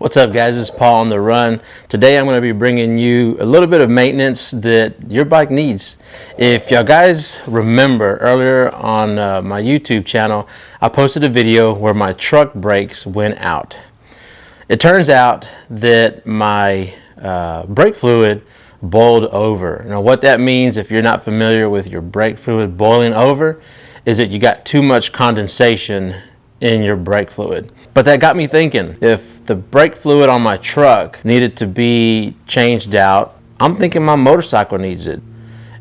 What's up guys, it's Paul on the run. Today I'm going to be bringing you a little bit of maintenance that your bike needs. If y'all guys remember earlier on my YouTube channel, I posted a video where my truck brakes went out. It turns out that my brake fluid boiled over. Now what that means, if you're not familiar with your brake fluid boiling over, is that you got too much condensation in your brake fluid. But that got me thinking, if the brake fluid on my truck needed to be changed out, I'm thinking my motorcycle needs it.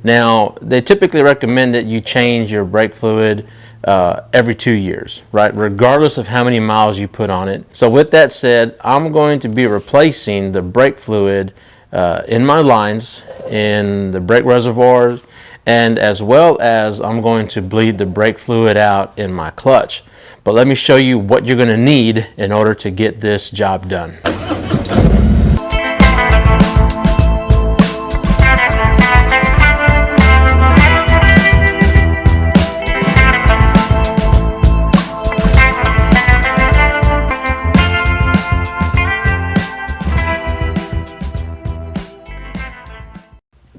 Now, they typically recommend that you change your brake fluid every 2 years, right? Regardless of how many miles you put on it. So with that said, I'm going to be replacing the brake fluid in my lines, in the brake reservoirs, and as well as I'm going to bleed the brake fluid out in my clutch. But let me show you what you're going to need in order to get this job done.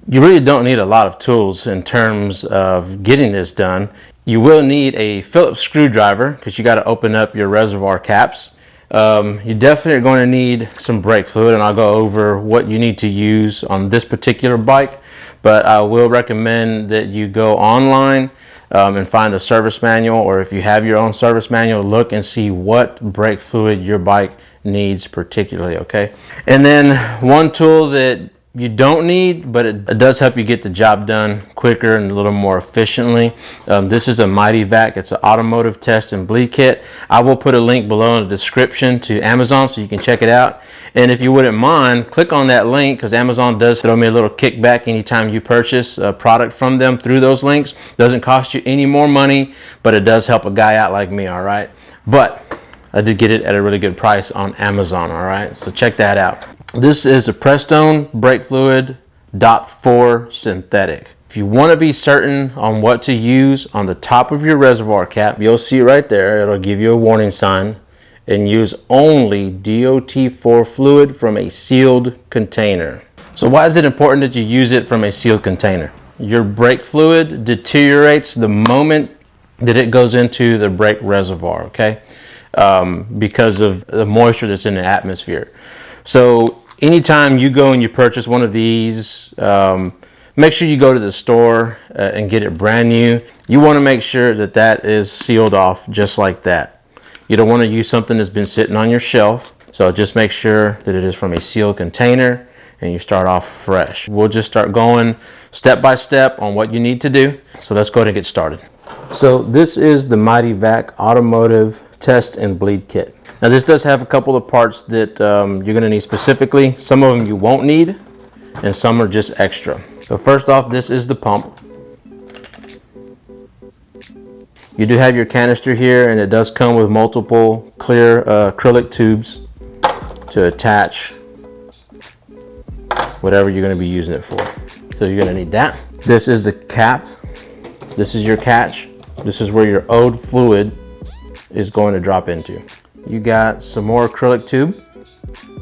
You really don't need a lot of tools in terms of getting this done. You will need a Phillips screwdriver because you got to open up your reservoir caps. You definitely are going to need some brake fluid, and I'll go over what you need to use on this particular bike. But I will recommend that you go online and find a service manual, or if you have your own service manual, look and see what brake fluid your bike needs particularly, okay? And then one tool that you don't need, but it does help you get the job done quicker and a little more efficiently. This is a Mityvac. It's an automotive test and bleed kit. I will put a link below in the description to Amazon so you can check it out. And if you wouldn't mind, click on that link because Amazon does throw me a little kickback anytime you purchase a product from them through those links. Doesn't cost you any more money, but it does help a guy out like me, all right? But I did get it at a really good price on Amazon, all right? So check that out. This is a Prestone brake fluid .4 synthetic. If you want to be certain on what to use on the top of your reservoir cap, you'll see right there, it'll give you a warning sign, and use only DOT4 fluid from a sealed container. So why is it important that you use it from a sealed container? Your brake fluid deteriorates the moment that it goes into the brake reservoir, okay? Because of the moisture that's in the atmosphere. So anytime you go and you purchase one of these, make sure you go to the store and get it brand new. You want to make sure that that is sealed off just like that. You don't want to use something that's been sitting on your shelf. So just make sure that it is from a sealed container and you start off fresh. We'll just start going step by step on what you need to do. So let's go ahead and get started. So this is the Mityvac automotive test and bleed kit. Now this does have a couple of parts that you're going to need specifically. Some of them you won't need and some are just extra. So first off, this is the pump. You do have your canister here, and it does come with multiple clear acrylic tubes to attach whatever you're going to be using it for. So you're going to need that. This is the cap. This is your catch. This is where your owed fluid is going to drop into. You got some more acrylic tube.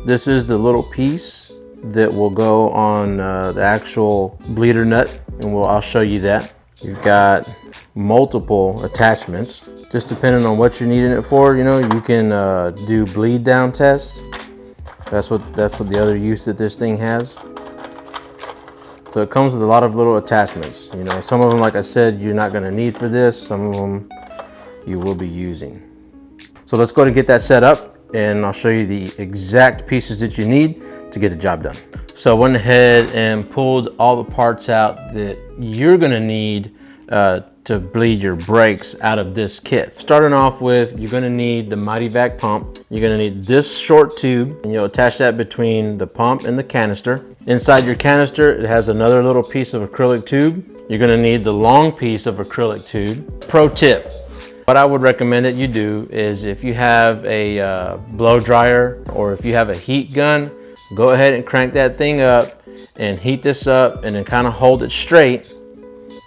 This is the little piece that will go on the actual bleeder nut, and I'll show you that. You've got multiple attachments, just depending on what you're needing it for. You know, you can do bleed down tests. That's what the other use that this thing has. So it comes with a lot of little attachments. You know, some of them, like I said, you're not going to need for this. Some of them you will be using. So let's go ahead and get that set up, and I'll show you the exact pieces that you need to get the job done. So I went ahead and pulled all the parts out that you're going to need to bleed your brakes out of this kit. Starting off with, you're going to need the Mityvac pump. You're going to need this short tube, and you'll attach that between the pump and the canister. Inside your canister, it has another little piece of acrylic tube. You're going to need the long piece of acrylic tube. Pro tip. What I would recommend that you do is, if you have a blow dryer or if you have a heat gun, go ahead and crank that thing up and heat this up, and then kind of hold it straight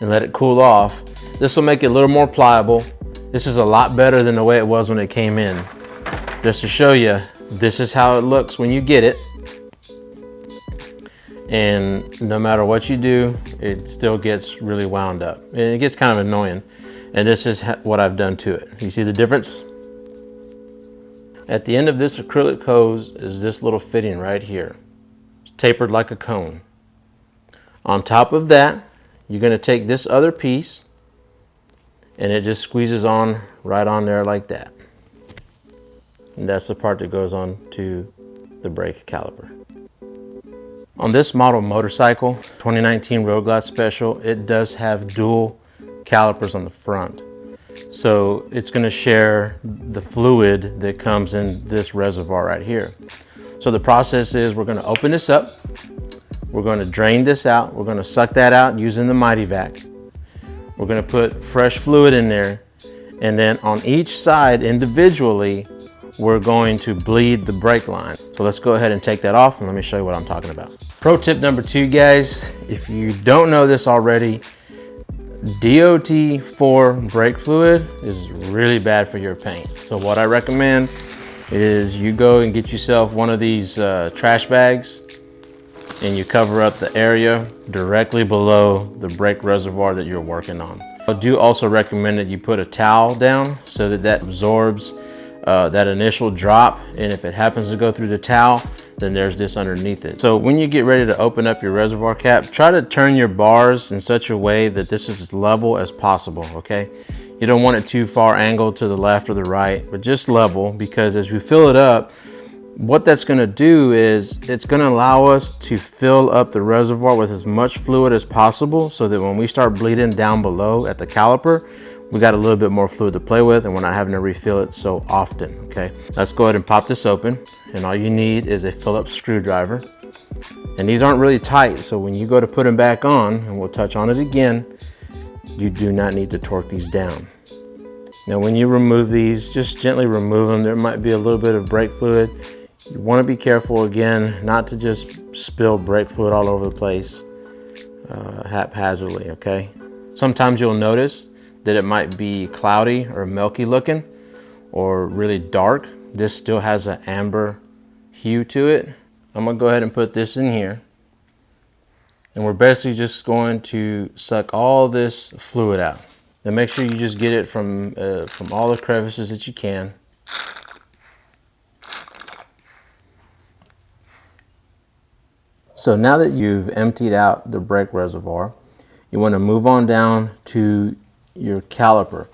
and let it cool off. This will make it a little more pliable. This is a lot better than the way it was when it came in. Just to show you, This is how it looks when you get it. And no matter what you do, it still gets really wound up. And it gets kind of annoying. And this is what I've done to it. You see the difference? At the end of this acrylic hose is this little fitting right here. It's tapered like a cone. On top of that, you're going to take this other piece and it just squeezes on right on there like that. And that's the part that goes on to the brake caliper. On this model motorcycle, 2019 Road Glide Special, it does have dual calipers on the front. So it's going to share the fluid that comes in this reservoir right here. So the process is we're going to open this up. We're going to drain this out. We're going to suck that out using the Mityvac. We're going to put fresh fluid in there. And then on each side individually, we're going to bleed the brake line. So let's go ahead and take that off and let me show you what I'm talking about. Pro tip number 2, guys, if you don't know this already, DOT4 brake fluid is really bad for your paint. So what I recommend is you go and get yourself one of these trash bags and you cover up the area directly below the brake reservoir that you're working on. I do also recommend that you put a towel down so that that absorbs that initial drop, and if it happens to go through the towel, then there's this underneath it. So when you get ready to open up your reservoir cap, try to turn your bars in such a way that this is as level as possible, okay? You don't want it too far angled to the left or the right, but just level, because as we fill it up, what that's gonna do is it's gonna allow us to fill up the reservoir with as much fluid as possible so that when we start bleeding down below at the caliper, we got a little bit more fluid to play with and we're not having to refill it so often, okay? Let's go ahead and pop this open, and all you need is a Phillips screwdriver. And these aren't really tight, so when you go to put them back on, and we'll touch on it again, you do not need to torque these down. Now when you remove these, just gently remove them. There might be a little bit of brake fluid. You want to be careful again not to just spill brake fluid all over the place haphazardly, okay? Sometimes you'll notice that it might be cloudy or milky looking or really dark. This still has an amber hue to it. I'm gonna go ahead and put this in here. And we're basically just going to suck all this fluid out. Then make sure you just get it from all the crevices that you can. So now that you've emptied out the brake reservoir, you want to move on down to your caliper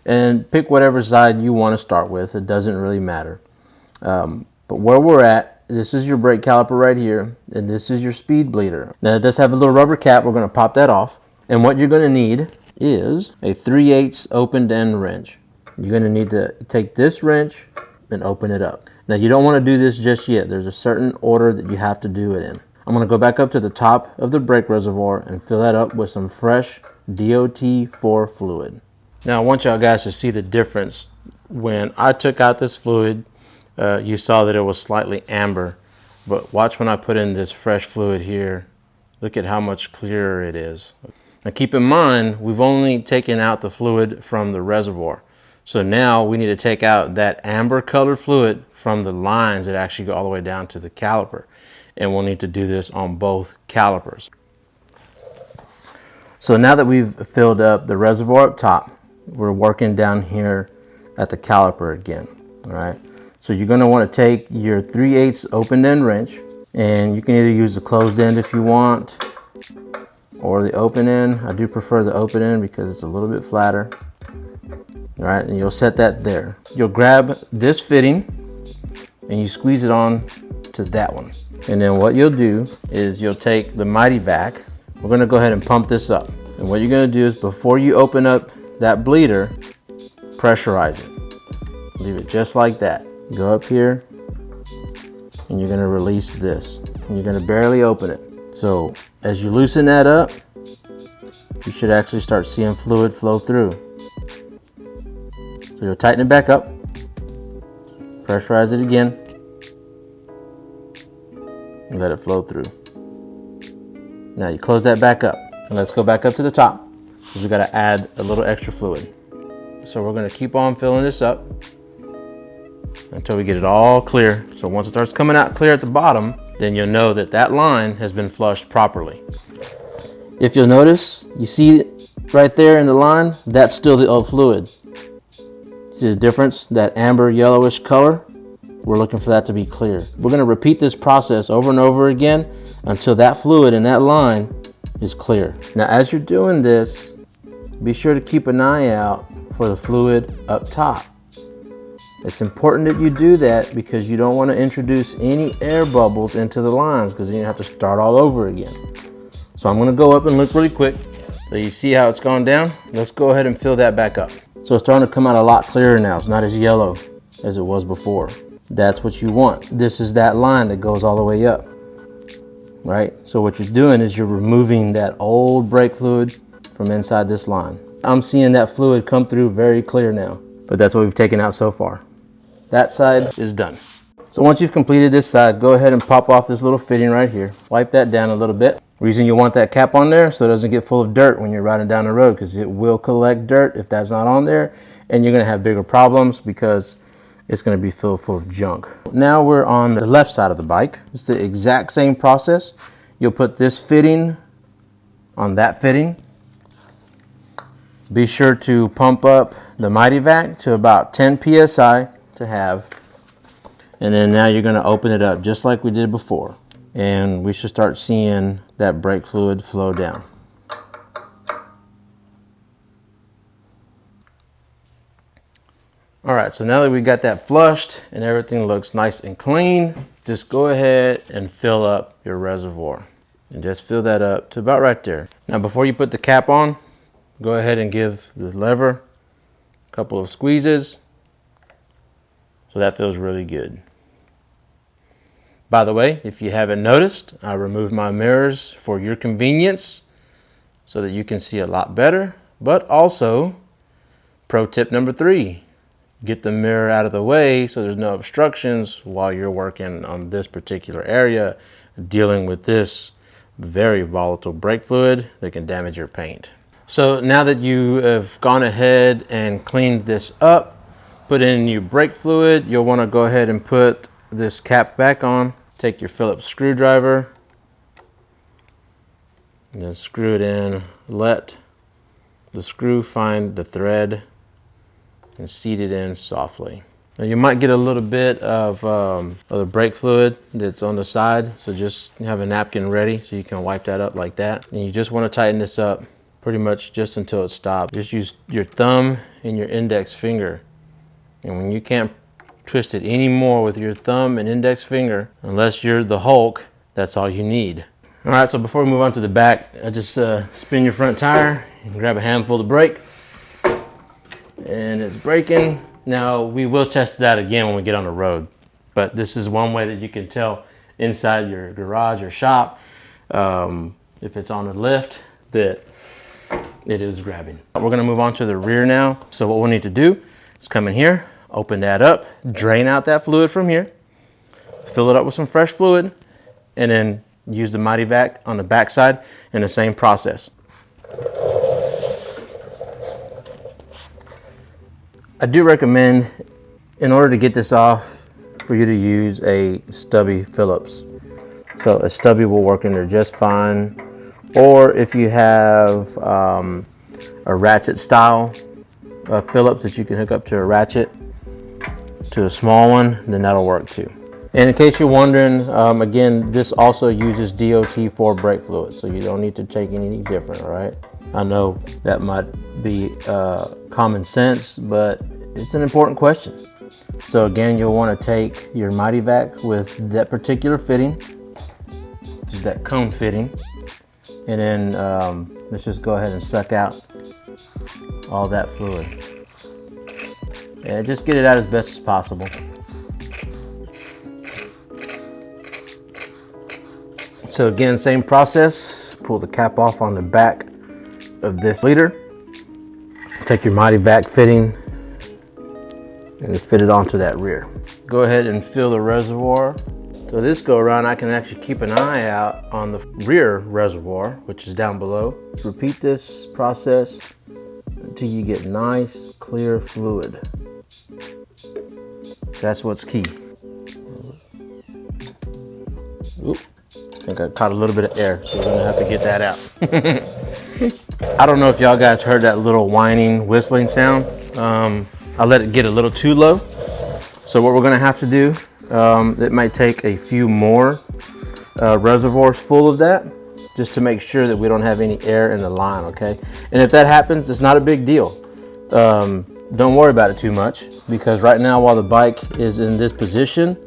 and pick whatever side you want to start with. It doesn't really matter. But where we're at, this is your brake caliper right here, and this is your speed bleeder. Now it does have a little rubber cap. We're going to pop that off. And what you're going to need is a 3/8 opened end wrench. You're going to need to take this wrench and open it up. Now you don't want to do this just yet. There's a certain order that you have to do it in. I'm going to go back up to the top of the brake reservoir and fill that up with some fresh DOT4 fluid. Now I want y'all guys to see the difference. When I took out this fluid, you saw that it was slightly amber, but watch when I put in this fresh fluid here. Look at how much clearer it is. Now keep in mind, we've only taken out the fluid from the reservoir. So now we need to take out that amber colored fluid from the lines that actually go all the way down to the caliper. And we'll need to do this on both calipers. So now that we've filled up the reservoir up top, we're working down here at the caliper again, all right? So you're gonna wanna take your 3/8 open end wrench, and you can either use the closed end if you want, or the open end. I do prefer the open end because it's a little bit flatter. All right, and you'll set that there. You'll grab this fitting and you squeeze it on to that one. And then what you'll do is you'll take the Mityvac. We're gonna go ahead and pump this up. And what you're gonna do is before you open up that bleeder, pressurize it. Leave it just like that. Go up here and you're gonna release this. And you're gonna barely open it. So as you loosen that up, you should actually start seeing fluid flow through. So you'll tighten it back up, pressurize it again, and let it flow through. Now you close that back up, and let's go back up to the top because we got to add a little extra fluid. So we're going to keep on filling this up. until we get it all clear. So once it starts coming out clear at the bottom, then you'll know that that line has been flushed properly. If you'll notice, you see it right there in the line, that's still the old fluid. See the difference? That amber yellowish color? We're looking for that to be clear. We're going to repeat this process over and over again until that fluid in that line is clear. Now as you're doing this, be sure to keep an eye out for the fluid up top. It's important that you do that because you don't want to introduce any air bubbles into the lines, because then you have to start all over again. So I'm going to go up and look really quick. So you see how it's gone down? Let's go ahead and fill that back up. So it's starting to come out a lot clearer now. It's not as yellow as it was before. That's what you want. This is that line that goes all the way up, right? So what you're doing is you're removing that old brake fluid from inside this line. I'm seeing that fluid come through very clear now, but that's what we've taken out so far. That side is done. So once you've completed this side, go ahead and pop off this little fitting right here. Wipe that down a little bit. Reason you want that cap on there so it doesn't get full of dirt when you're riding down the road, because it will collect dirt if that's not on there, and you're going to have bigger problems because it's going to be filled full of junk. Now we're on the left side of the bike. It's the exact same process. You'll put this fitting on that fitting. Be sure to pump up the Mityvac to about 10 psi to have. And then now you're going to open it up just like we did before. And we should start seeing that brake fluid flow down. All right, so now that we got that flushed and everything looks nice and clean, just go ahead and fill up your reservoir. And just fill that up to about right there. Now before you put the cap on, go ahead and give the lever a couple of squeezes. So that feels really good. By the way, if you haven't noticed, I removed my mirrors for your convenience so that you can see a lot better. But also, pro tip number 3, get the mirror out of the way so there's no obstructions while you're working on this particular area, dealing with this very volatile brake fluid that can damage your paint. So now that you have gone ahead and cleaned this up, put in your brake fluid, you'll want to go ahead and put this cap back on. Take your Phillips screwdriver and then screw it in. Let the screw find the thread and seat it in softly. Now you might get a little bit of the brake fluid that's on the side, so just have a napkin ready so you can wipe that up like that. And you just want to tighten this up pretty much just until it stops. Just use your thumb and your index finger. And when you can't twist it anymore with your thumb and index finger, unless you're the Hulk, that's all you need. All right, so before we move on to the back, I just spin your front tire and grab a handful of brake. And it's braking. Now we will test that again when we get on the road, but this is one way that you can tell inside your garage or shop, if it's on the lift, that it is grabbing. We're gonna move on to the rear now. So what we'll need to do is come in here, open that up, drain out that fluid from here, fill it up with some fresh fluid, and then use the Mityvac on the back side in the same process. I do recommend, in order to get this off, for you to use a stubby Phillips. So a stubby will work in there just fine. Or if you have a ratchet style Phillips that you can hook up to a ratchet, to a small one, then that'll work too. And in case you're wondering, again, this also uses DOT for brake fluid, so you don't need to take any different, all right? I know that might be common sense, but it's an important question. So again, you'll want to take your Mityvac with that particular fitting, which is that cone fitting, and then let's just go ahead and suck out all that fluid. And just get it out as best as possible. So again, same process. Pull the cap off on the back of this leader. Take your Mityvac fitting and fit it onto that rear. Go ahead and fill the reservoir. So this go around, I can actually keep an eye out on the rear reservoir, which is down below. Repeat this process until you get nice, clear fluid. That's what's key. Oop. I think I caught a little bit of air, so we're gonna have to get that out. I don't know if y'all guys heard that little whining, whistling sound. I let it get a little too low. So what we're gonna have to do, it might take a few more reservoirs full of that, just to make sure that we don't have any air in the line, okay? And if that happens, it's not a big deal. Don't worry about it too much, because right now while the bike is in this position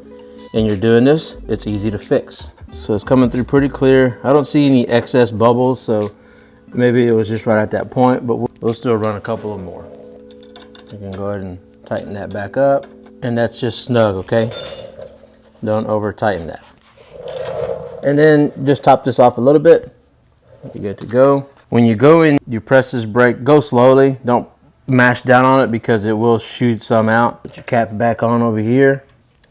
and you're doing this, it's easy to fix. So it's coming through pretty clear. I don't see any excess bubbles, so maybe it was just right at that point, but we'll still run a couple of more. You can go ahead and tighten that back up, and that's just snug, okay? Don't over tighten that. And then just top this off a little bit. You're good to go. When you go in, you press this brake, go slowly. Don't mash down on it because it will shoot some out. Put your cap back on over here.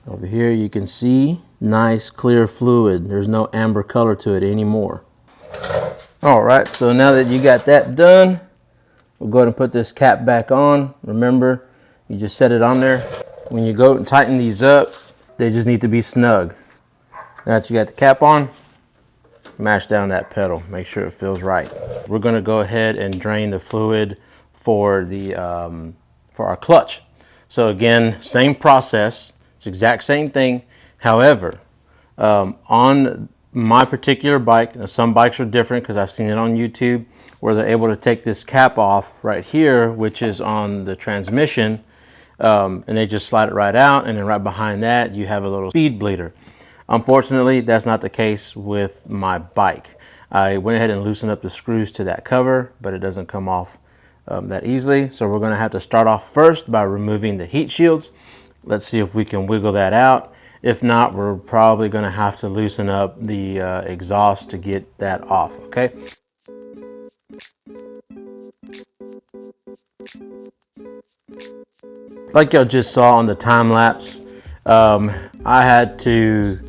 Over here you can see nice clear fluid. There's no amber color to it anymore. All right, so now that you got that done, we'll go ahead and put this cap back on. Remember, you just set it on there. When you go and tighten these up, they just need to be snug. Now that you got the cap on, mash down that pedal. Make sure it feels right. We're gonna go ahead and drain the fluid for our clutch. So again, same process. It's the exact same thing. However, on my particular bike, now some bikes are different because I've seen it on YouTube, where they're able to take this cap off right here, which is on the transmission, and they just slide it right out, and then right behind that you have a little speed bleeder. Unfortunately, that's not the case with my bike. I went ahead and loosened up the screws to that cover, but it doesn't come off that easily. So we're gonna have to start off first by removing the heat shields. Let's see if we can wiggle that out. If not, we're probably gonna have to loosen up the exhaust to get that off, okay? Like y'all just saw on the time lapse, I had to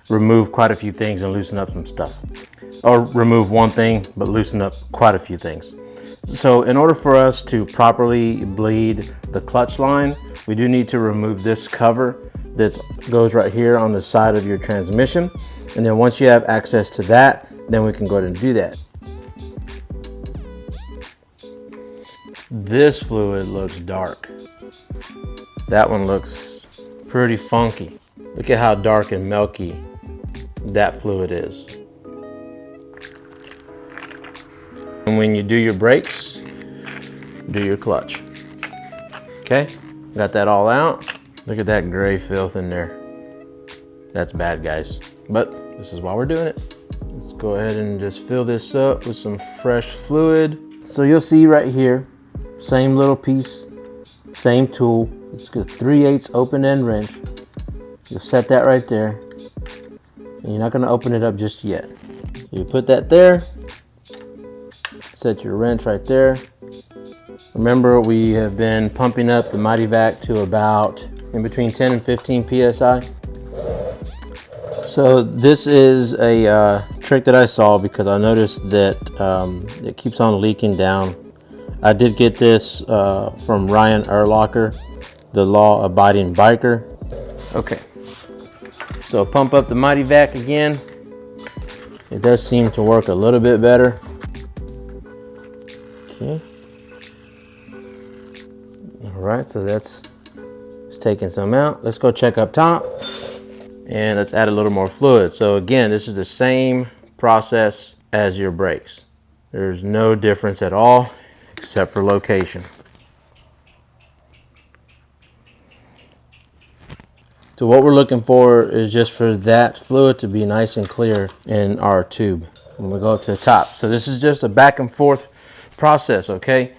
remove quite a few things and loosen up some stuff. Or remove one thing, but loosen up quite a few things. So in order for us to properly bleed the clutch line, we do need to remove this cover that goes right here on the side of your transmission. And then once you have access to that, then we can go ahead and do that. This fluid looks dark. That one looks pretty funky. Look at how dark and milky that fluid is. And when you do your brakes, do your clutch. Okay, got that all out. Look at that gray filth in there. That's bad, guys, but this is why we're doing it. Let's go ahead and just fill this up with some fresh fluid. So you'll see right here, same little piece, same tool. It's got 3/8 open end wrench. You'll set that right there, and you're not gonna open it up just yet. You put that there, set your wrench right there. Remember, we have been pumping up the Mityvac to about in between 10 and 15 PSI. So this is a trick that I saw because I noticed that it keeps on leaking down. I did get this from Ryan Erlocker, the law-abiding biker. Okay, so pump up the Mityvac again. It does seem to work a little bit better. Okay. All right, so that's taking some out. Let's go check up top and let's add a little more fluid. So again, this is the same process as your brakes. There's no difference at all except for location. So what we're looking for is just for that fluid to be nice and clear in our tube when we go up to the top. So this is just a back and forth process, okay?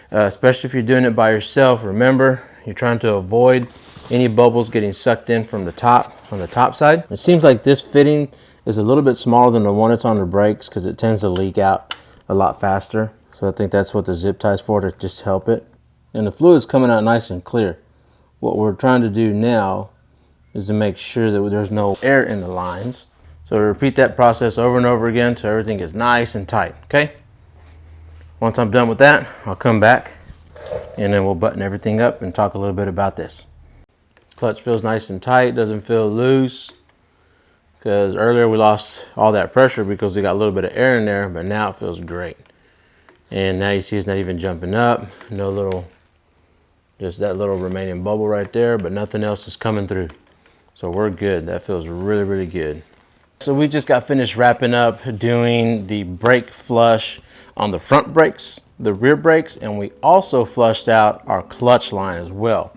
Especially if you're doing it by yourself. Remember, you're trying to avoid any bubbles getting sucked in from the top, on the top side. It seems like this fitting is a little bit smaller than the one that's on the brakes because it tends to leak out a lot faster. So I think that's what the zip tie is for, to just help it. And the fluid's coming out nice and clear. What we're trying to do now is to make sure that there's no air in the lines. So repeat that process over and over again until everything is nice and tight, okay? Once I'm done with that, I'll come back and then we'll button everything up and talk a little bit about this. Clutch feels nice and tight, doesn't feel loose. Because earlier we lost all that pressure because we got a little bit of air in there, but now it feels great. And now you see it's not even jumping up. No little, just that little remaining bubble right there, but nothing else is coming through. So we're good. That feels really, really good. So we just got finished wrapping up doing the brake flush on the front brakes, the rear brakes, and we also flushed out our clutch line as well.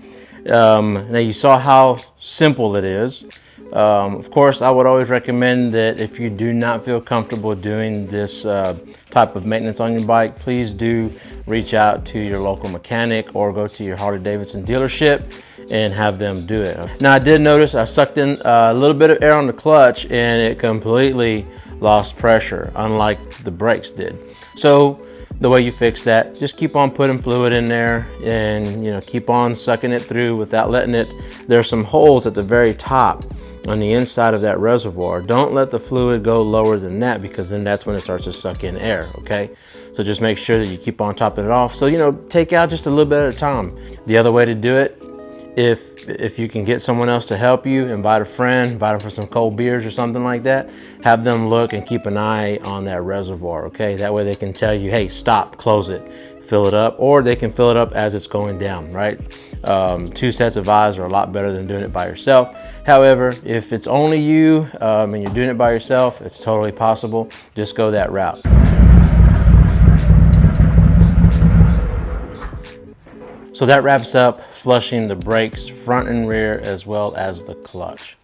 Now you saw how simple it is. Of course, I would always recommend that if you do not feel comfortable doing this type of maintenance on your bike, please do reach out to your local mechanic or go to your Harley-Davidson dealership and have them do it. Now I did notice I sucked in a little bit of air on the clutch and it completely lost pressure, unlike the brakes did. So the way you fix that, just keep on putting fluid in there and keep on sucking it through without letting it. There's some holes at the very top on the inside of that reservoir. Don't let the fluid go lower than that, because then that's when it starts to suck in air, okay? So just make sure that you keep on topping it off. So take out just a little bit at a time. The other way to do it, if you can get someone else to help you, invite a friend, invite them for some cold beers or something like that, have them look and keep an eye on that reservoir, okay? That way they can tell you, hey, stop, close it, fill it up, or they can fill it up as it's going down, right? 2 sets of eyes are a lot better than doing it by yourself. However, if it's only you and you're doing it by yourself, it's totally possible. Just go that route. So that wraps up flushing the brakes front and rear as well as the clutch.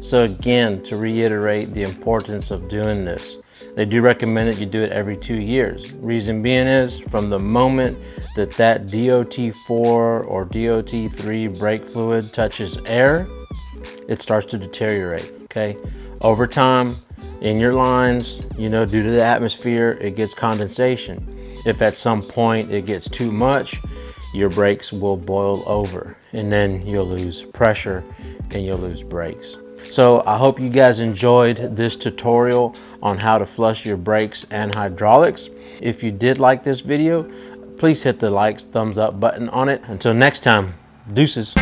So again, to reiterate the importance of doing this, they do recommend that you do it every 2 years. Reason being is, from the moment that DOT4 or DOT3 brake fluid touches air, it starts to deteriorate, okay? Over time, in your lines, due to the atmosphere, it gets condensation. If at some point it gets too much, your brakes will boil over, and then you'll lose pressure and you'll lose brakes. So I hope you guys enjoyed this tutorial on how to flush your brakes and hydraulics. If you did like this video, please hit the thumbs up button on it. Until next time, deuces.